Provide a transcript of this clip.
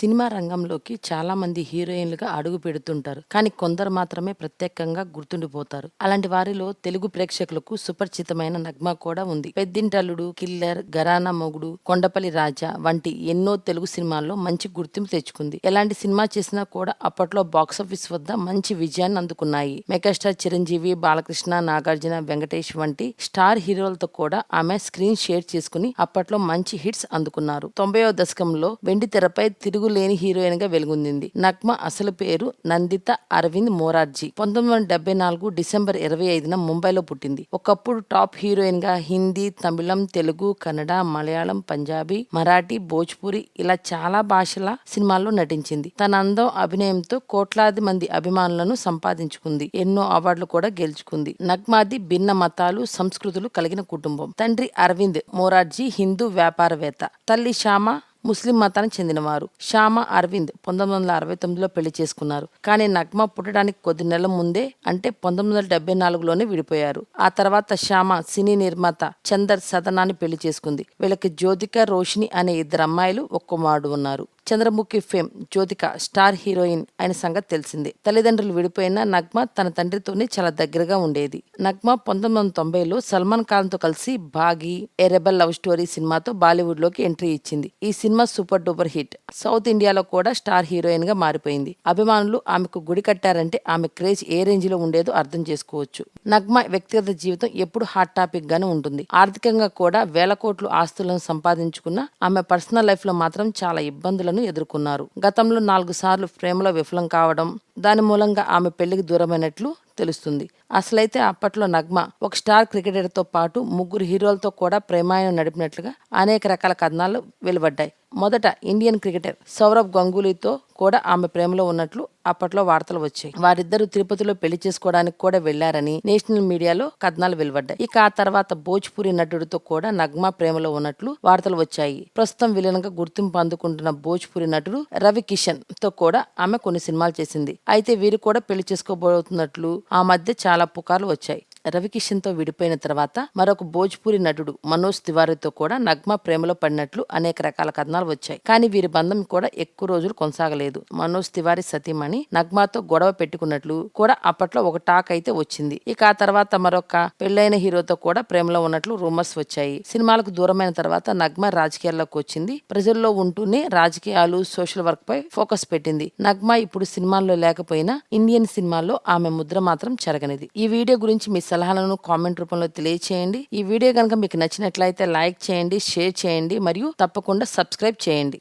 Cinema రంగంలోకి చాలా మంది హీరోయిన్లుగా అడుగు పెడుతుంటారు. కానీ కొందరు మాత్రమే ప్రత్యేకంగా గుర్తుండిపోతారు. అలాంటి వారిలో తెలుగు ప్రేక్షకులకు సుపరిచితమైన నగ్మ కూడా ఉంది. పెద్దింటల్లుడు, కిల్లర్, గరానా మొగుడు, కొండపల్లి రాజా వంటి ఎన్నో తెలుగు సినిమాల్లో మంచి గుర్తింపు తెచ్చుకుంది. ఎలాంటి సినిమా చేసినా కూడా అప్పట్లో బాక్సాఫీస్ వద్ద మంచి విజయాన్ని అందుకున్నాయి. మెగాస్టార్ చిరంజీవి, బాలకృష్ణ, నాగార్జున, వెంకటేష్ వంటి స్టార్ హీరోలతో కూడా ఆమె స్క్రీన్ షేర్ చేసుకుని అప్పట్లో మంచి హిట్స్ అందుకున్నారు. 90వ దశకంలో వెండి తెరపై తిరుగులేని హీరోయిన్ గా వెలుగొందింది. నగ్మ అసలు పేరు నందిత అరవింద్ మోరార్జీ. 1974 డిసెంబర్ 25న ముంబైలో పుట్టింది. ఒకప్పుడు టాప్ హీరోయిన్ గా హిందీ, తమిళం, తెలుగు, కన్నడ, మలయాళం, పంజాబీ, మరాఠీ, భోజ్పురి ఇలా చాలా భాషల సినిమాల్లో నటించింది. తన అందం, అభినయంతో కోట్లాది మంది అభిమానులను సంపాదించుకుంది. ఎన్నో అవార్డులు కూడా గెలుచుకుంది. నగ్మాది భిన్న మతాలు, సంస్కృతులు కలిగిన కుటుంబం. తండ్రి అరవింద్ మోరార్జీ హిందూ వ్యాపారవేత్త, తల్లి శ్యామ ముస్లిం మతానికి చెందినవారు. శ్యామ అరవింద్ 1969లో పెళ్లి చేసుకున్నారు. కానీ నగ్మ పుట్టడానికి కొద్ది నెలల ముందే అంటే 1974లోనే విడిపోయారు. ఆ తర్వాత శ్యామ సినీ నిర్మాత చందర్ సదనాన్ని పెళ్లి చేసుకుంది. వీళ్ళకి జ్యోతిక, రోషిని అనే ఇద్దరు అమ్మాయిలు, ఒక్క కుమారుడు ఉన్నారు. Chandramukhi fame Jyothika star heroine అయిన సంగతి తెలిసిందే. తల్లిదండ్రులు విడిపోయిన నగ్మ తన తండ్రితోనే చాలా దగ్గరగా ఉండేది. నగ్మ 1990లో సల్మాన్ ఖాన్ తో కలిసి బాగి, ఏ రెబల్ లవ్ స్టోరీ సినిమాతో బాలీవుడ్ లోకి ఎంట్రీ ఇచ్చింది. ఈ cinema super duper hit. South ఇండియాలో కూడా స్టార్ హీరోయిన్ గా మారిపోయింది. అభిమానులు ఆమెకు గుడి కట్టారంటే ఆమె క్రేజ్ ఏ రేంజ్ లో ఉండేదో అర్థం చేసుకోవచ్చు. నగ్మ వ్యక్తిగత జీవితం ఎప్పుడు హాట్ టాపిక్ గానే ఉంటుంది. ఆర్థికంగా కూడా వేల కోట్లు ఆస్తులను సంపాదించుకున్న ఆమె పర్సనల్ లైఫ్ లో మాత్రం చాలా ఇబ్బందులను ఎదుర్కొన్నారు. గతంలో 4 సార్లు ప్రేమలో విఫలం కావడం, దాని మూలంగా ఆమె పెళ్లికి దూరమైనట్లు తెలుస్తుంది. అసలైతే అప్పట్లో నగ్మ ఒక స్టార్ క్రికెటర్ తో పాటు 3 హీరోలతో కూడా ప్రేమాయణం నడిపినట్లుగా అనేక రకాల కథనాలు వెలువడ్డాయి. మొదట ఇండియన్ క్రికెటర్ సౌరవ్ గంగూలీతో కూడా ఆమె ప్రేమలో ఉన్నట్లు అప్పట్లో వార్తలు వచ్చాయి. వారిద్దరూ తిరుపతిలో పెళ్లి చేసుకోవడానికి కూడా వెళ్లారని నేషనల్ మీడియాలో కథనాలు వెలువడ్డాయి. ఇక ఆ తర్వాత భోజ్పురి నటుడితో కూడా నగ్మ ప్రేమలో ఉన్నట్లు వార్తలు వచ్చాయి. ప్రస్తుతం విలన్ గా గుర్తింపు అందుకుంటున్న భోజ్పురి నటుడు రవి కిషన్ తో కూడా ఆమె కొన్ని సినిమాలు చేసింది. అయితే వీరు కూడా పెళ్లి చేసుకోబోతున్నట్లు ఆ మధ్య చాలా పుకార్లు వచ్చాయి. రవికిషన్ తో విడిపోయిన తర్వాత మరొక భోజ్పురి నటుడు మనోజ్ తివారీతో కూడా నగ్మ ప్రేమలో పడినట్లు అనేక రకాల కథనాలు వచ్చాయి. కానీ వీరి బంధం కూడా ఎక్కువ రోజులు కొనసాగలేదు. మనోజ్ తివారీ సతీమణి నగ్మతో గొడవ పెట్టుకున్నట్లు కూడా అప్పట్లో ఒక టాక్ అయితే వచ్చింది. ఇక ఆ తర్వాత మరొక పెళ్లైన హీరోతో కూడా ప్రేమలో ఉన్నట్లు రూమర్స్ వచ్చాయి. సినిమాలకు దూరమైన తర్వాత నగ్మ రాజకీయాల్లోకి వచ్చింది. ప్రజల్లో ఉంటూనే రాజకీయాలు, సోషల్ వర్క్ పై ఫోకస్ పెట్టింది. నగ్మ ఇప్పుడు సినిమాల్లో లేకపోయినా ఇండియన్ సినిమాల్లో ఆమె ముద్ర మాత్రం చెరగనిది. ఈ వీడియో గురించి మీ సలహాలను కామెంట్ రూపంలో తెలియచేయండి. ఈ వీడియో కనుక మీకు నచ్చినట్లయితే లైక్ చేయండి, షేర్ చేయండి మరియు తప్పకుండా సబ్స్క్రైబ్ చేయండి.